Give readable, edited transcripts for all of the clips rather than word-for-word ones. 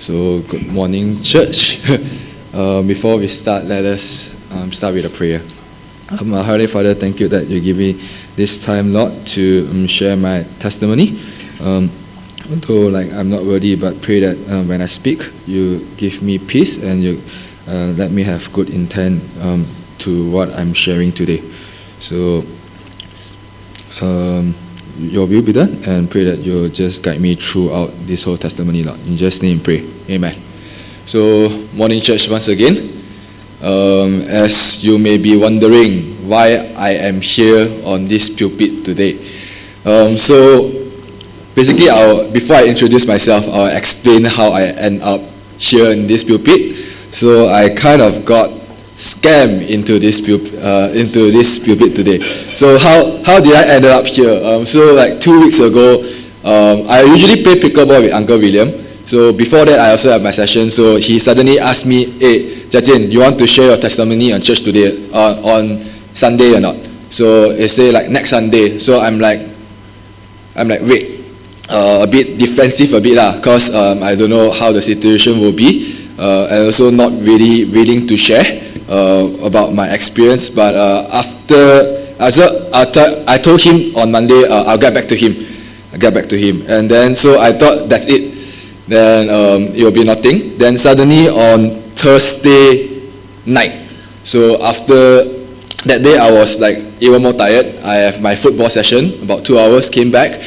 So good morning, church. Before we start, let us start with a prayer. Our Heavenly Father, thank you that you give me this time, Lord, to share my testimony. Although I'm not worthy, but pray that when I speak, you give me peace and you let me have good intent to what I'm sharing today. So your will be done, and pray that you'll just guide me throughout this whole testimony, Lord. In Jesus' name, pray. Amen. So, morning, church, once again. As you may be wondering why I am here on this pulpit today. So, basically, before I introduce myself, I'll explain how I end up here in this pulpit. So, I kind of got scammed into this pulpit today. So how did I end up here? So 2 weeks ago, I usually play pickleball with Uncle William. So before that, I also have my session. So he suddenly asked me, "Hey, Jayson, you want to share your testimony on church today, on Sunday or not?" So it say next Sunday. So I'm like, wait, a bit defensive cause I don't know how the situation will be, and also not really willing to share about my experience. But I told him on Monday, I'll get back to him. And then so I thought that's it. Then it will be nothing. Then suddenly on Thursday night, so after that day I was even more tired. I have my football session, about 2 hours, came back,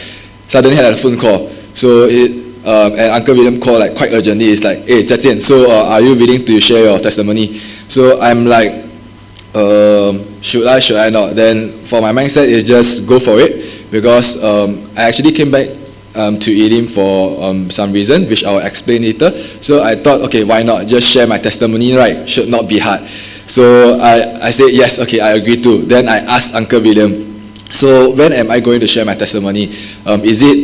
suddenly had a phone call. So and Uncle William called quite urgently. It's like, "Hey, Jayson, so are you willing to share your testimony?" So I'm like, should I not? Then for my mindset is just go for it, because I actually came back to Elim for some reason, which I'll explain later. So I thought, okay, why not just share my testimony, right? Should not be hard. So I said, yes, okay, I agree too. Then I asked Uncle William, so when am I going to share my testimony? Is it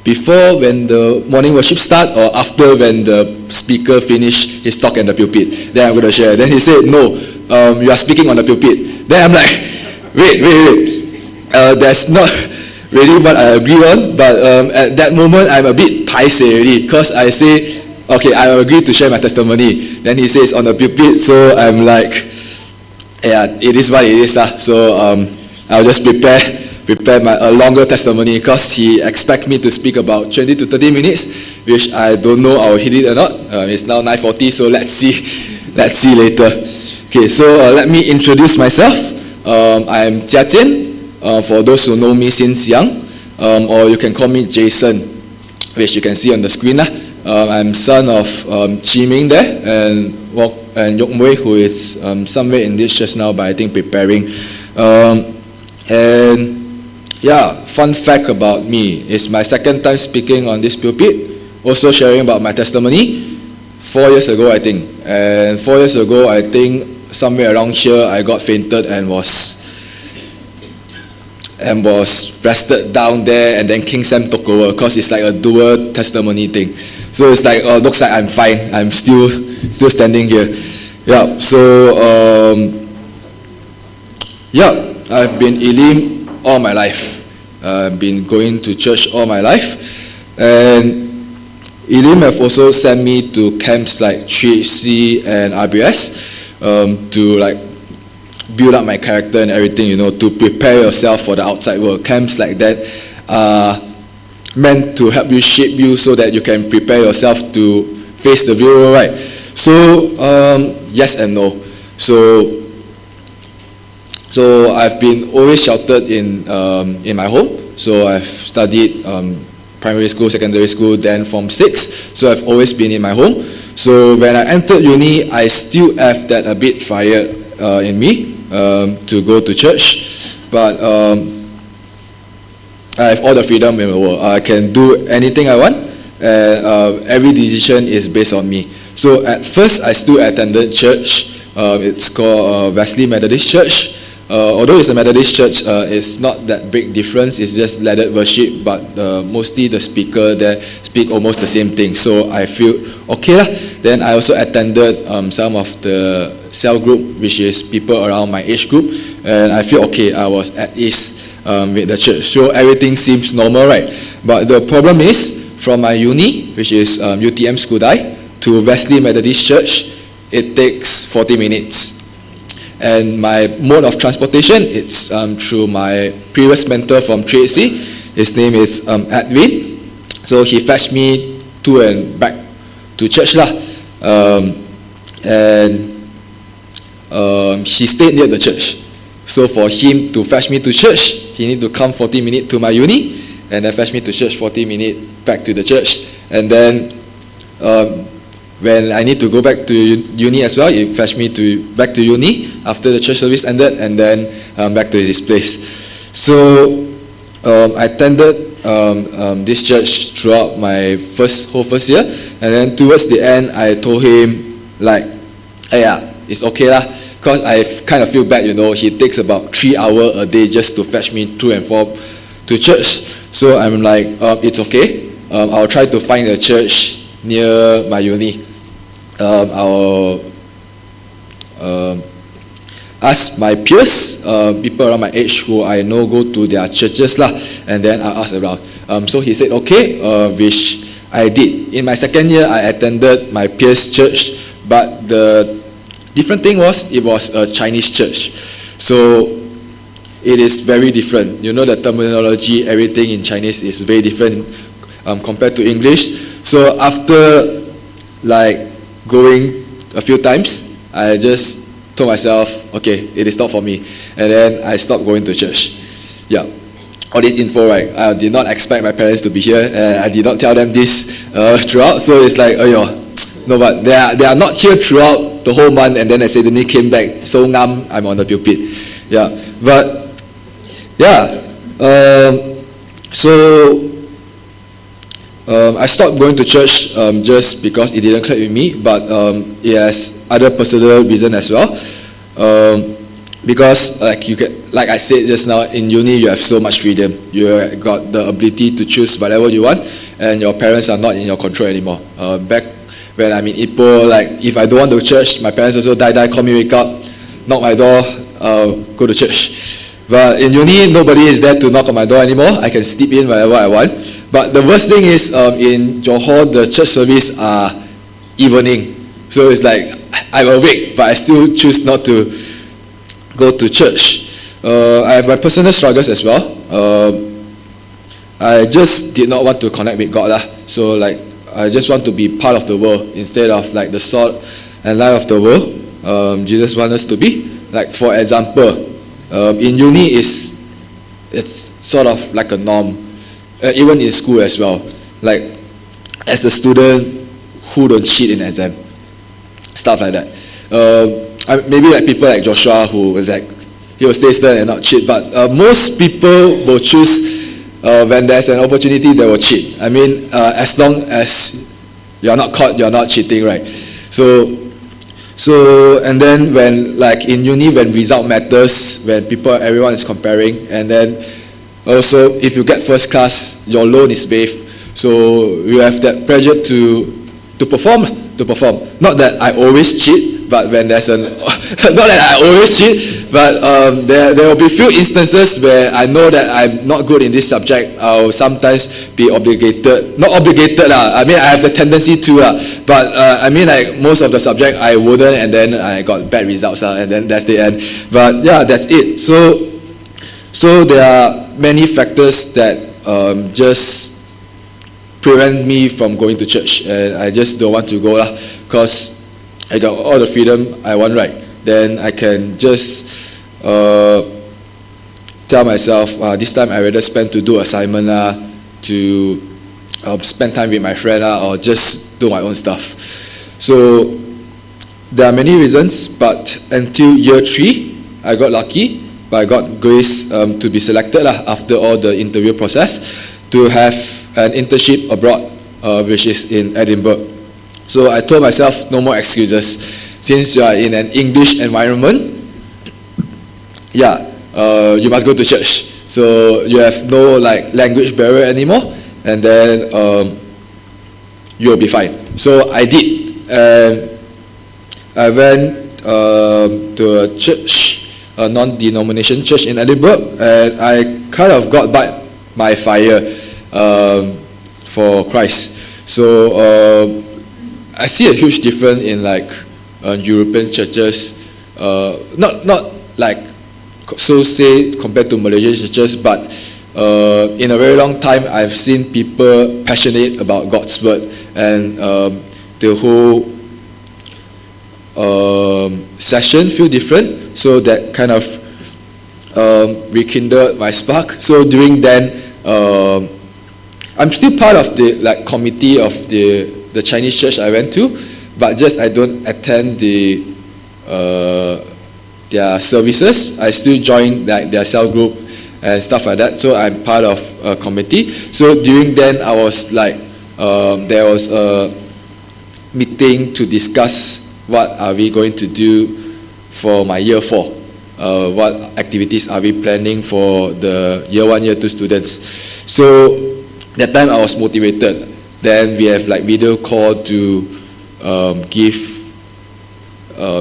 before when the morning worship start, or after when the speaker finish his talk in the pulpit? Then I'm going to share. Then he said, no, you are speaking on the pulpit. Then I'm like, wait. That's not really what I agree on. But at that moment, I'm a bit paiseh already, because I say, okay, I agree to share my testimony. Then he says on the pulpit, so I'm like, yeah, it is what it is. So I'll just prepare a longer testimony, because he expects me to speak about 20 to 30 minutes, which I don't know I'll hit it or not. It's now 9:40, so let's see later. Okay, so let me introduce myself. I'm Jayson, for those who know me since young, or you can call me Jayson, which you can see on the screen. I'm son of Chi Ming there, and Yok Mui, who is somewhere in this church now, but I think preparing. And yeah, fun fact about me, it's my second time speaking on this pulpit, also sharing about my testimony. 4 years ago, I think. And 4 years ago, I think somewhere around here, I got fainted and was rested down there, and then King Sam took over, because it's a dual testimony thing. So it's looks like I'm fine. I'm still standing here. Yeah. So I've been Elim all my life. I've been going to church all my life, and Elim have also sent me to camps like 3HC and RBS to build up my character and everything, to prepare yourself for the outside world. Camps like that are meant to help you, shape you, so that you can prepare yourself to face the real world, right? So yes and no. So I've been always sheltered in my home. So I've studied primary school, secondary school, then Form 6. So I've always been in my home. So when I entered uni, I still have that a bit fire in me to go to church. But I have all the freedom in the world. I can do anything I want, and every decision is based on me. So at first, I still attended church. It's called Wesley Methodist Church. Although it's a Methodist church, it's not that big difference. It's just leaded worship, but mostly the speaker there speak almost the same thing. So I feel okay lah. Then I also attended some of the cell group, which is people around my age group, and I feel okay. I was at ease with the church. So everything seems normal, right? But the problem is, from my uni, which is UTM Skudai, to Wesley Methodist Church, it takes 40 minutes. And my mode of transportation, it's through my previous mentor from 3AC. His name is Edwin. So he fetched me to and back to church lah. He stayed near the church. So for him to fetch me to church, he need to come 40 minutes to my uni, and then fetch me to church 40 minutes back to the church. And then when I need to go back to uni as well, he fetched me back to uni after the church service ended, and then back to his place. So I attended this church throughout my whole first year, and then towards the end, I told him like, hey, yeah, it's okay lah, because I kind of feel bad, he takes about 3 hours a day just to fetch me to and from to church. So I'm like, it's okay. I'll try to find a church near my uni. I'll ask my peers, people around my age who I know go to their churches lah, and then I asked around. So he said okay, which I did. In my second year, I attended my peers' church, but the different thing was it was a Chinese church. So it is very different. The terminology, everything in Chinese is very different compared to English. So after like going a few times, I just told myself, okay, it is not for me, and then I stopped going to church. Yeah, all this info, right? I did not expect my parents to be here, and I did not tell them this throughout. So it's like, no, but they are not here throughout the whole month, and then I suddenly came back. So I'm on the pulpit. Yeah, but yeah, I stopped going to church just because it didn't click with me, but it has other personal reason as well. Because like I said just now, in uni you have so much freedom. You got the ability to choose whatever you want, and your parents are not in your control anymore. Back when I'm in Ipoh, like if I don't want to go to church, my parents also die call me, wake up, knock my door, go to church. But in uni, nobody is there to knock on my door anymore. I can sleep in wherever I want. But the worst thing is, in Johor, the church service are evening. So it's like, I'm awake, but I still choose not to go to church. I have my personal struggles as well. I just did not want to connect with God lah. So like, I just want to be part of the world instead of like the salt and light of the world. Jesus wants us to be. Like for example, in uni it's sort of like a norm, even in school as well. Like as a student, who don't cheat in exam, stuff like that. Maybe like people like Joshua, who is like, he will stay stern and not cheat. But most people will choose when there's an opportunity, they will cheat. I mean, as long as you're not caught, you're not cheating, right? So and then when like in uni, when result matters, when everyone is comparing, and then also if you get first class, your loan is waived. So you have that pressure to perform. Not that I always cheat, but when there's not that I always cheat, but there will be few instances where I know that I'm not good in this subject. I'll sometimes be obligated. Not obligated lah. I mean, I have the tendency to lah. But I mean, like most of the subject I wouldn't, and then I got bad results and then that's the end. But yeah, that's it. So there are many factors that just prevent me from going to church, and I just don't want to go lah, because I got all the freedom I want, right? Then I can just tell myself, this time I rather spend to do assignment lah, to spend time with my friend lah, or just do my own stuff. So there are many reasons, but until year 3, I got lucky, but I got grace to be selected lah, after all the interview process, to have an internship abroad, which is in Edinburgh. So I told myself, no more excuses. Since you are in an English environment, yeah, you must go to church. So you have no like language barrier anymore, and then you'll be fine. So I did, and I went to a church, a non-denomination church in Edinburgh, and I kind of got by my fire for Christ. So I see a huge difference in like European churches, not like so say compared to Malaysian churches, but in a very long time I've seen people passionate about God's word, and the whole session feel different. So that kind of rekindled my spark. So during then, I'm still part of the like committee of the Chinese church I went to, but just I don't attend their services. I still join like their cell group and stuff like that. So I'm part of a committee. So during then I was like, there was a meeting to discuss what are we going to do for my year 4. What activities are we planning for the year 1, year 2 students. So that time I was motivated. Then we have like video call to give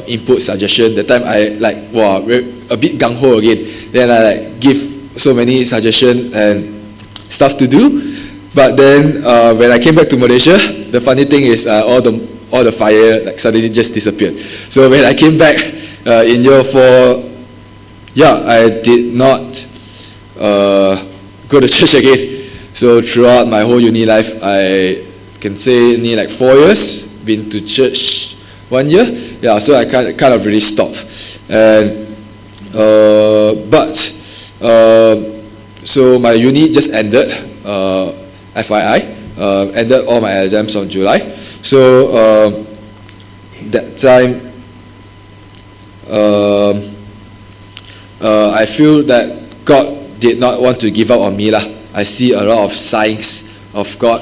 input suggestion. That time I like a bit gung ho again. Then I like give so many suggestions and stuff to do. But then when I came back to Malaysia, the funny thing is all the fire like suddenly just disappeared. So when I came back in year 4, I did not go to church again. So throughout my whole uni life, I can say nearly like 4 years been to church 1 year. So I kind of really stopped. And so my uni just ended. FYI, ended all my exams on July. So that time, I feel that God did not want to give up on me lah. I see a lot of signs of God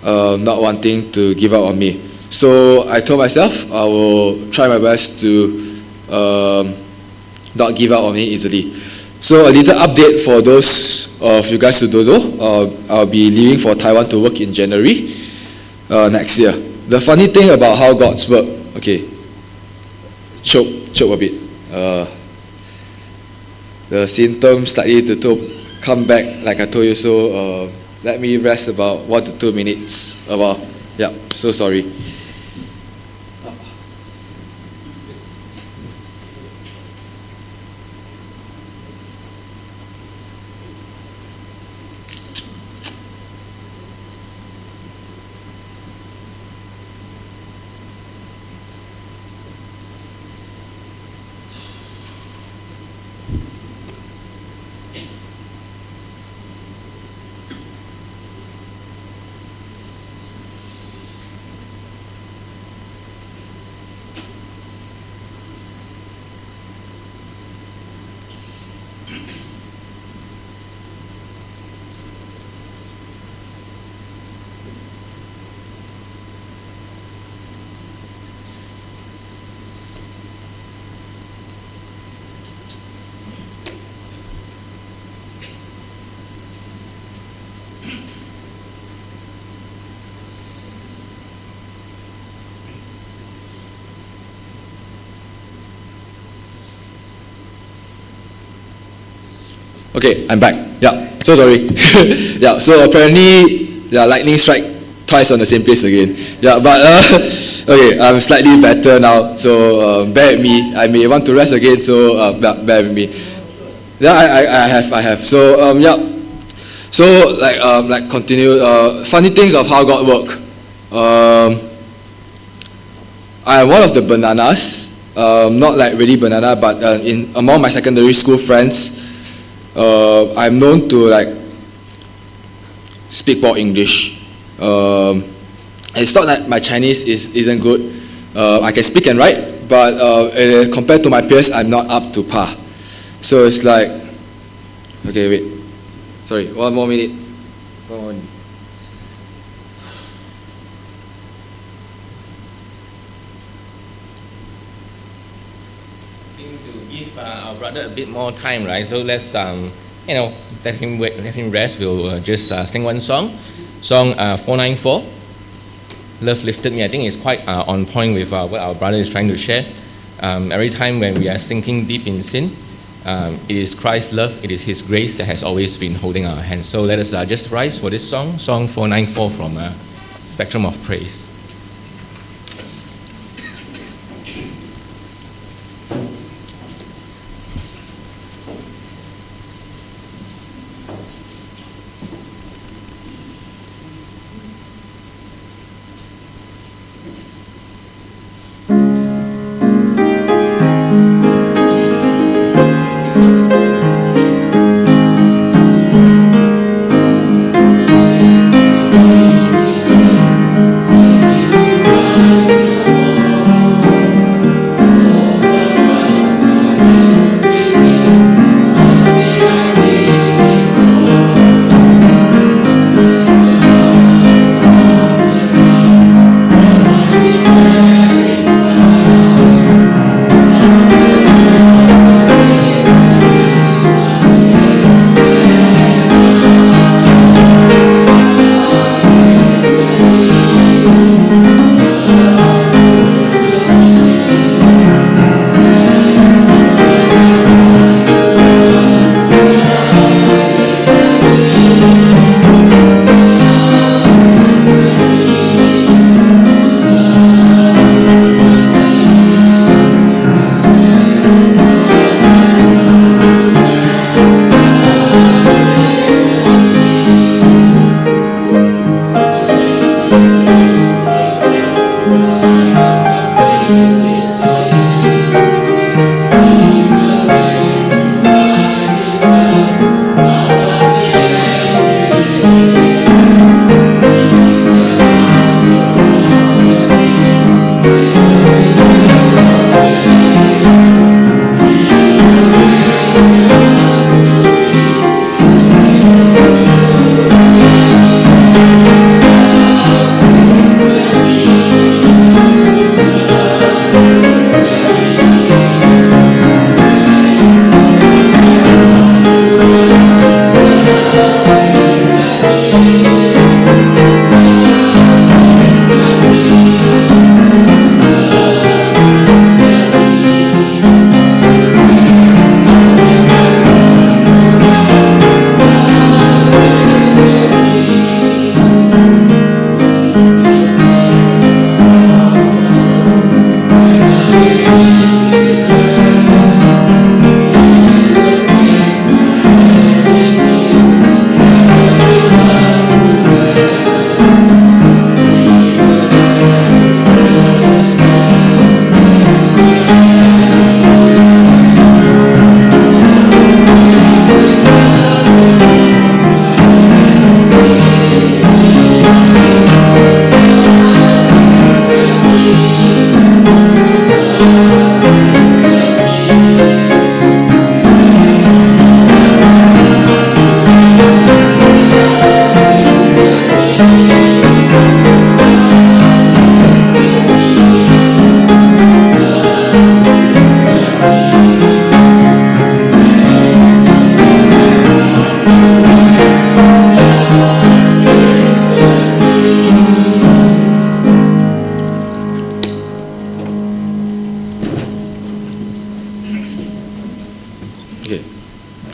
not wanting to give up on me. So I told myself I will try my best to not give up on me easily. So a little update for those of you guys who don't know, I'll be leaving for Taiwan to work in January next year. The funny thing about how God's work, choke a bit. The symptoms slightly to come back like I told you, so let me rest about 1 to 2 minutes. So sorry. Okay, I'm back. So sorry. So apparently, lightning strike twice on the same place again. But okay, I'm slightly better now. So bear with me. I may want to rest again. So bear with me. I have. So So like continue. Funny things of how God work. I am one of the bananas. Not like really banana, but among my secondary school friends. I'm known to like speak poor English. It's not that my Chinese isn't good. I can speak and write, but compared to my peers, I'm not up to par. So it's like, okay, wait. Sorry, 1 more minute. Our brother a bit more time, right? So let's let him wait, let him rest. We'll just sing one song, 494. Love Lifted Me. I think it's quite on point with what our brother is trying to share. Every time when we are sinking deep in sin, It is Christ's love, it is His grace that has always been holding our hands. So let us just rise for this song, Song 494 from Spectrum of Praise.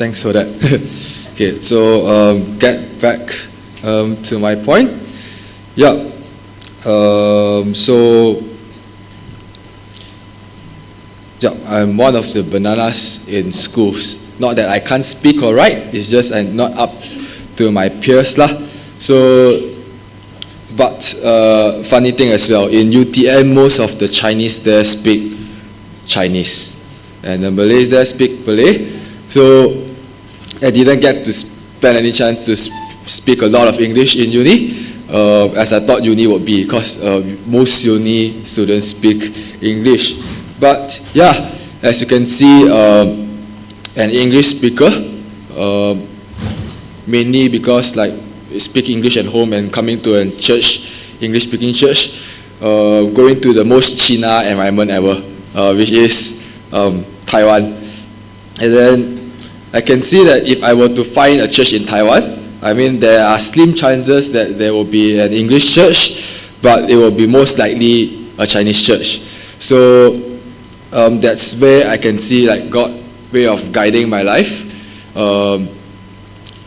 Thanks for that. Okay, so get back to my point. Yeah. I'm one of the bananas in schools. Not that I can't speak or write, it's just I'm not up to my peers lah. So, but funny thing as well, in UTM most of the Chinese there speak Chinese, and the Malays there speak Malay. So I didn't get to spend any chance to speak a lot of English in uni, as I thought uni would be, because most uni students speak English. But yeah, as you can see, an English speaker, mainly because like speak English at home and coming to a church, English speaking church, going to the most China environment ever, which is Taiwan. And then I can see that if I were to find a church in Taiwan, I mean there are slim chances that there will be an English church, but it will be most likely a Chinese church. So that's where I can see like God way of guiding my life,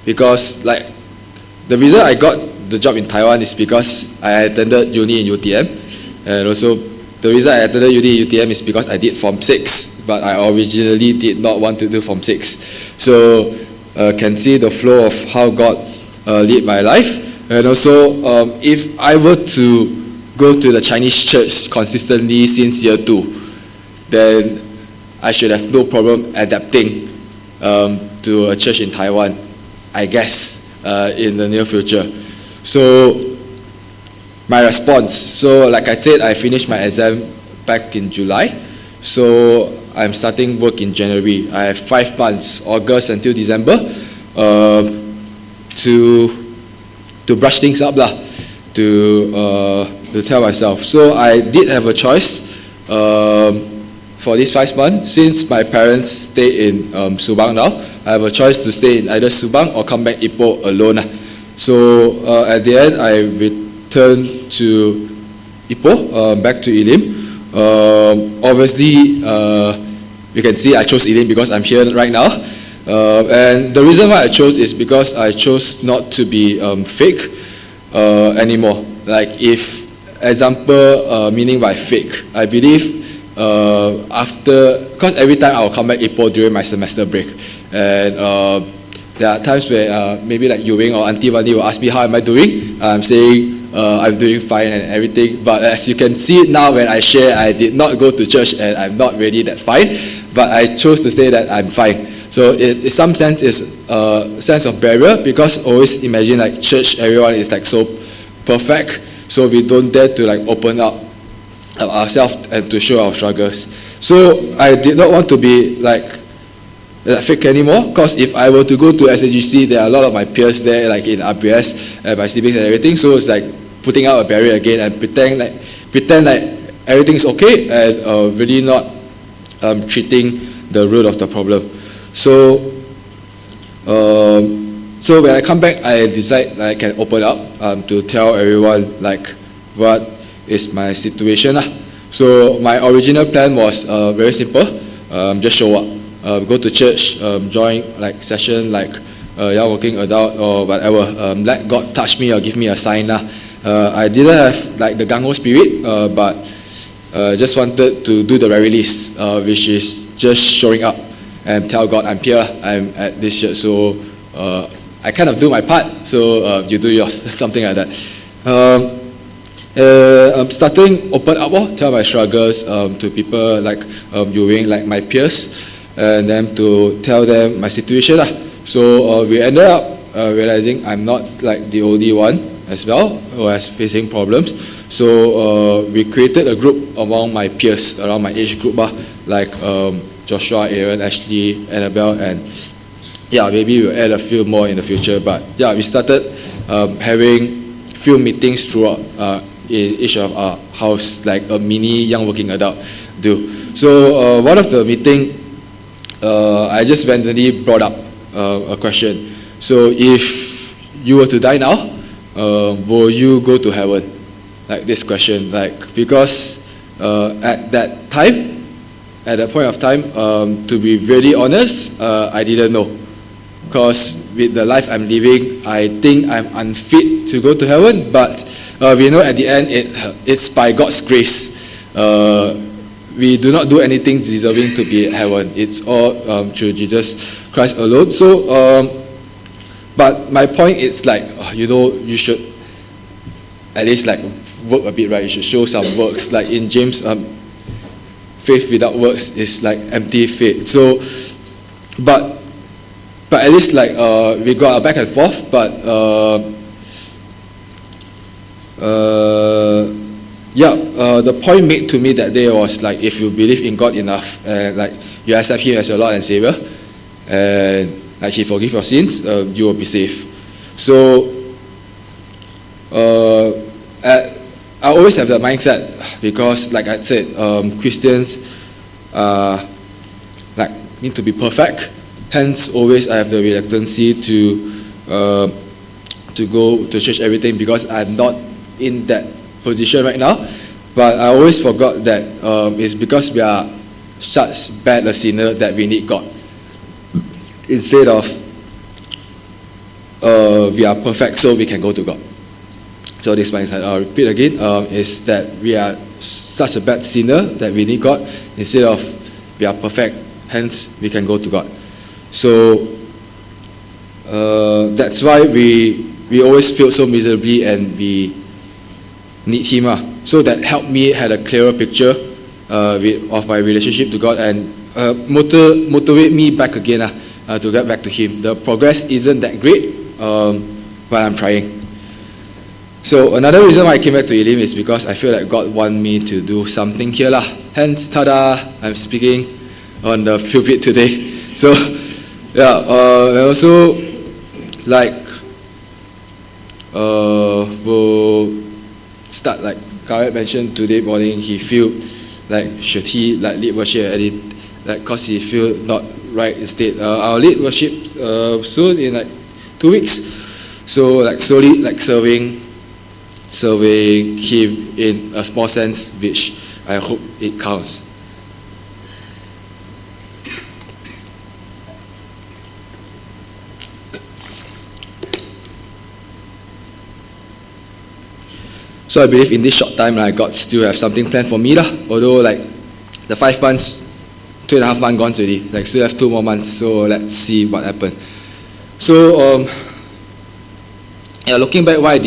because like the reason I got the job in Taiwan is because I attended uni in UTM, and also the reason I attended uni in UTM is because I did Form 6, but I originally did not want to do Form 6. So can see the flow of how God lead my life. And also if I were to go to the Chinese church consistently since year 2, then I should have no problem adapting to a church in Taiwan, I guess, in the near future. So my response, so like I said, I finished my exam back in July, so I'm starting work in January. I have 5 months, August until December, to brush things up lah, to tell myself. So I did have a choice for these 5 months. Since my parents stay in Subang now, I have a choice to stay in either Subang or come back Ipoh alone. So at the end, I returned to Ipoh, back to Elim. Obviously, you can see I chose Elim because I'm here right now. And the reason why I chose is because I chose not to be fake anymore. Like if, example, meaning by fake, I believe because every time I'll come back Ipoh during my semester break, and there are times where maybe like Wing or Auntie Wandi will ask me how am I doing. I'm saying I'm doing fine and everything, but as you can see now when I share, I did not go to church and I'm not really that fine, but I chose to say that I'm fine. So in some sense is a sense of barrier, because always imagine like church, everyone is like so perfect, so we don't dare to like open up ourselves and to show our struggles. So I did not want to be like fake anymore, because if I were to go to SAGC, there are a lot of my peers there, like in RBS and my siblings and everything, so it's like putting out a barrier again and pretend like everything is okay, and really not treating the root of the problem. So so when I come back, I decide I can open up to tell everyone like what is my situation. So my original plan was very simple, just show up, go to church, join like session like young working adult or whatever, let God touch me or give me a sign. I didn't have like the gung-ho spirit, but just wanted to do the very least, which is just showing up and tell God I'm here, I'm at this church, so I kind of do my part, so you do yours, something like that. I'm starting open up, tell my struggles to people like Wing, like my peers, and then to tell them my situation. So we ended up realizing I'm not like the only one as well who is facing problems. So we created a group among my peers around my age group, like Joshua, Aaron, Ashley, Annabelle, and yeah, maybe we'll add a few more in the future. But yeah, we started having few meetings throughout in each of our house, like a mini young working adult do. So one of the meeting, I just randomly brought up a question. So if you were to die now, will you go to heaven? Like this question, like because at that time, at that point of time, to be really honest, I didn't know. Because with the life I'm living, I think I'm unfit to go to heaven, but we know at the end it's by God's grace. We do not do anything deserving to be at heaven. It's all through Jesus Christ alone. So, but my point is like, you should at least like work a bit, right? You should show some works. Like in James, faith without works is like empty faith. So, but at least like we got back and forth. But the point made to me that day was like, if you believe in God enough and like you accept Him as your Lord and Savior, and like He forgive your sins, you will be saved. So I always have that mindset, because like I said, Christians like need to be perfect. Hence, always I have the reluctancy to go to church everything, because I'm not in that position right now. But I always forgot that it's because we are such bad a sinner that we need God. instead of we are perfect so we can go to God. So this mindset, I'll repeat again, is that we are such a bad sinner that we need God, instead of we are perfect, hence we can go to God. So that's why we always feel so miserably and we need Him. So that helped me had a clearer picture of my relationship to God, and motivate me back again to get back to Him. The progress isn't that great, but I'm trying. So another reason why I came back to Elim is because I feel like God wants me to do something here lah. Hence, tada, I'm speaking on the pulpit today. So yeah, and also like we'll start, like Kawet mentioned today morning, he feel like should he like lead worship at it, like cause he feel not right instead. I'll lead worship soon in like 2 weeks. So like slowly like serving Him in a small sense, which I hope it counts. So I believe in this short time, God still have something planned for me lah. Although like the 5 months, 2.5 months gone already, like still have 2 more months. So let's see what happened. So yeah, looking back, why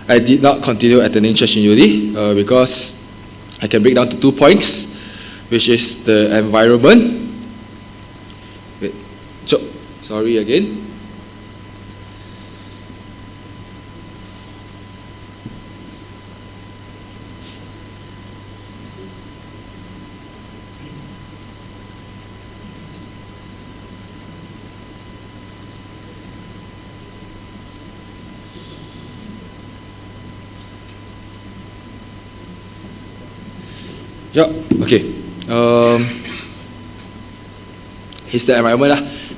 I did not continue attending church in UD, because I can break down to 2 points, which is the environment. Wait, sorry again. Yeah, okay. It's the environment.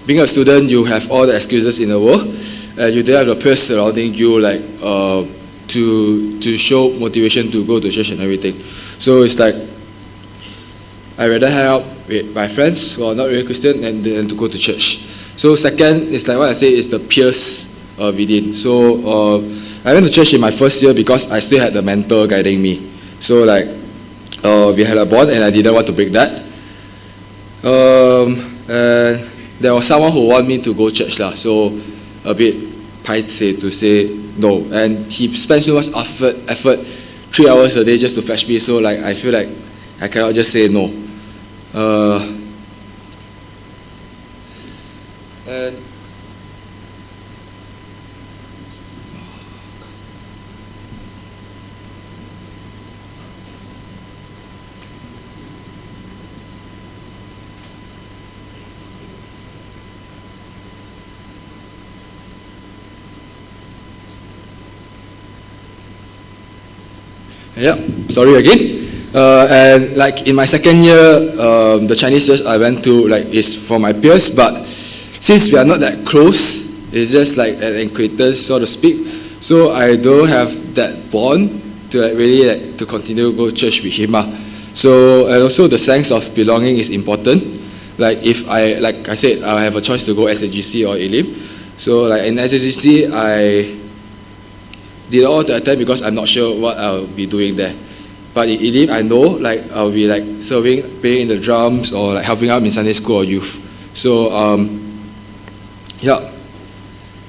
Being a student, you have all the excuses in the world, and you don't have the peers surrounding you, like to show motivation to go to church and everything. So it's like I rather hang out with my friends who are not really Christian and to go to church. So second is like what I say is the peers within. So I went to church in my first year because I still had the mentor guiding me. So like we had a bond and I didn't want to break that. And there was someone who wanted me to go church lah. So a bit paiseh to say no. And he spent so much effort 3 hours a day just to fetch me. So like I feel like I cannot just say no. And yeah, sorry again. And like in my second year, the Chinese church I went to like is for my peers, but since we are not that close, it's just like an acquaintance, so to speak. So I don't have that bond to like really like to continue to go to church with him. So and also the sense of belonging is important. Like if like I said, I have a choice to go SAGC or Elim. So like in SAGC, I did all to attend because I'm not sure what I'll be doing there. But in Elim, I know like I'll be like serving, playing in the drums, or like helping out in Sunday school or youth. So yeah,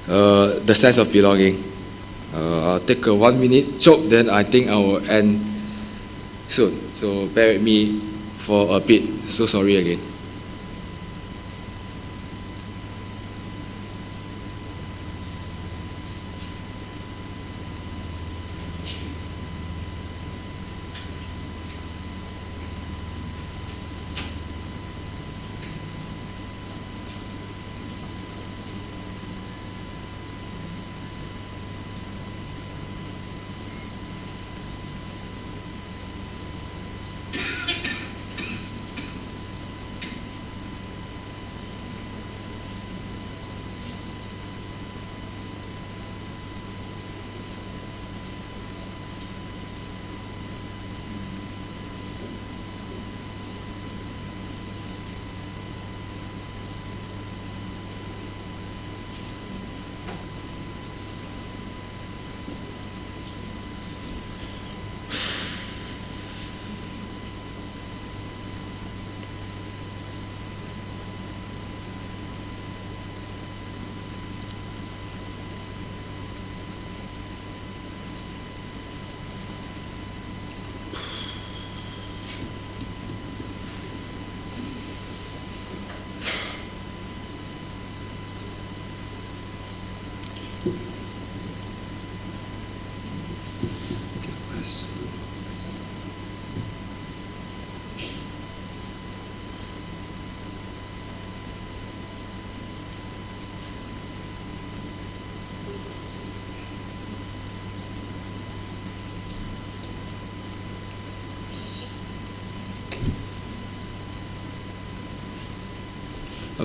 the sense of belonging. I'll take a 1 minute joke, then I think I will end soon. So bear with me for a bit. So sorry again.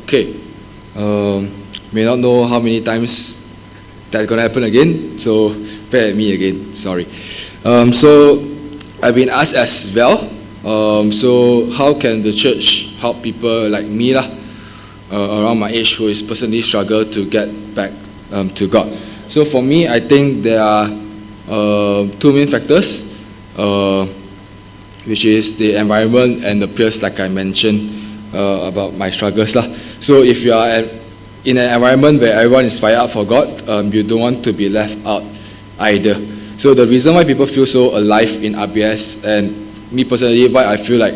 Okay. May not know how many times that's gonna happen again, so bear with me again. Sorry. So I've been asked as well. So how can the church help people like me around my age who is personally struggle to get back to God? So for me, I think there are two main factors, which is the environment and the peers, like I mentioned about my struggles. So if you are in an environment where everyone is fired up for God, you don't want to be left out either. So the reason why people feel so alive in RBS, and me personally, why I feel like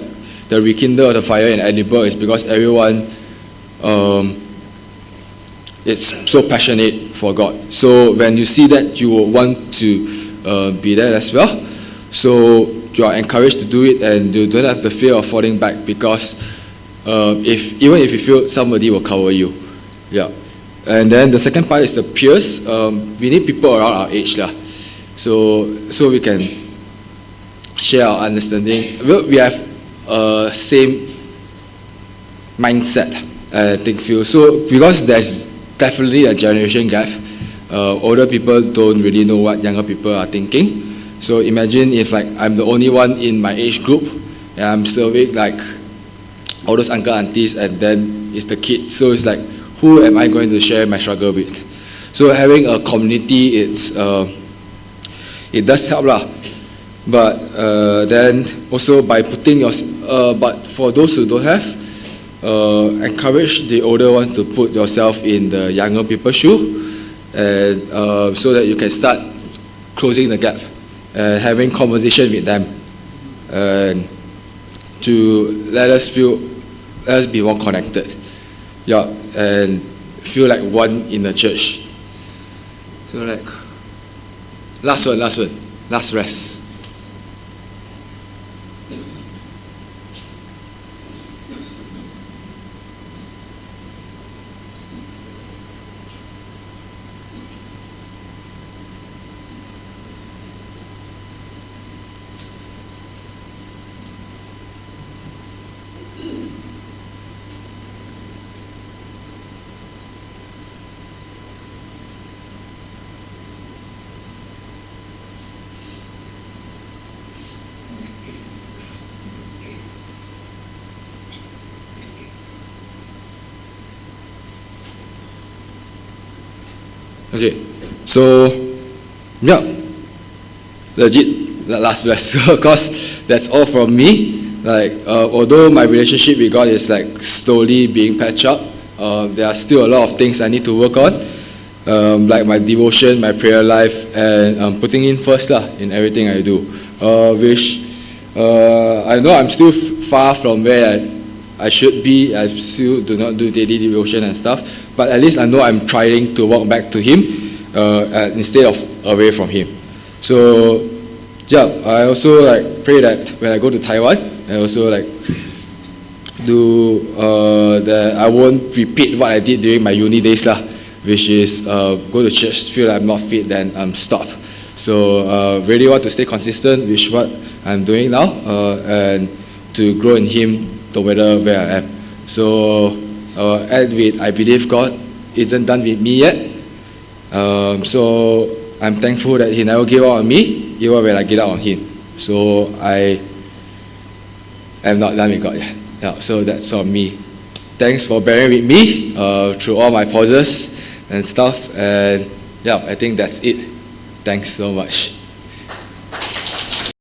the rekindle of the fire in Edinburgh is because everyone is so passionate for God. So when you see that, you will want to be there as well. So you are encouraged to do it, and you don't have the fear of falling back, because even if you feel, somebody will cover you. Yeah. And then the second part is the peers. We need people around our age, so we can share our understanding. We have same mindset, I think. So because there's definitely a generation gap, older people don't really know what younger people are thinking. So imagine if like I'm the only one in my age group, and I'm serving like all those uncle aunties, and then it's the kids. So it's like, who am I going to share my struggle with? So having a community, it does help But then also by putting but for those who don't have, encourage the older one to put yourself in the younger people's shoe, and so that you can start closing the gap, having conversation with them, and to let us be more connected, and feel like one in the church. So like, last rest. Okay, so legit last rest. Of course, that's all from me. Like, although my relationship with God is like slowly being patched up, there are still a lot of things I need to work on, like my devotion, my prayer life, and putting in first in everything I do. Which I know I'm still far from where I should be. I still do not do daily devotion and stuff, but at least I know I'm trying to walk back to Him instead of away from Him. So I also like pray that when I go to Taiwan, I also like do that I won't repeat what I did during my uni days which is go to church, feel like I'm not fit, then stop. So really want to stay consistent with what I'm doing now, and to grow in Him no matter where I am. So and with I believe God isn't done with me yet. So I'm thankful that He never gave up on me, even when I give up on Him. So I am not done with God yet. So that's from me. Thanks for bearing with me through all my pauses and stuff. And I think that's it. Thanks so much.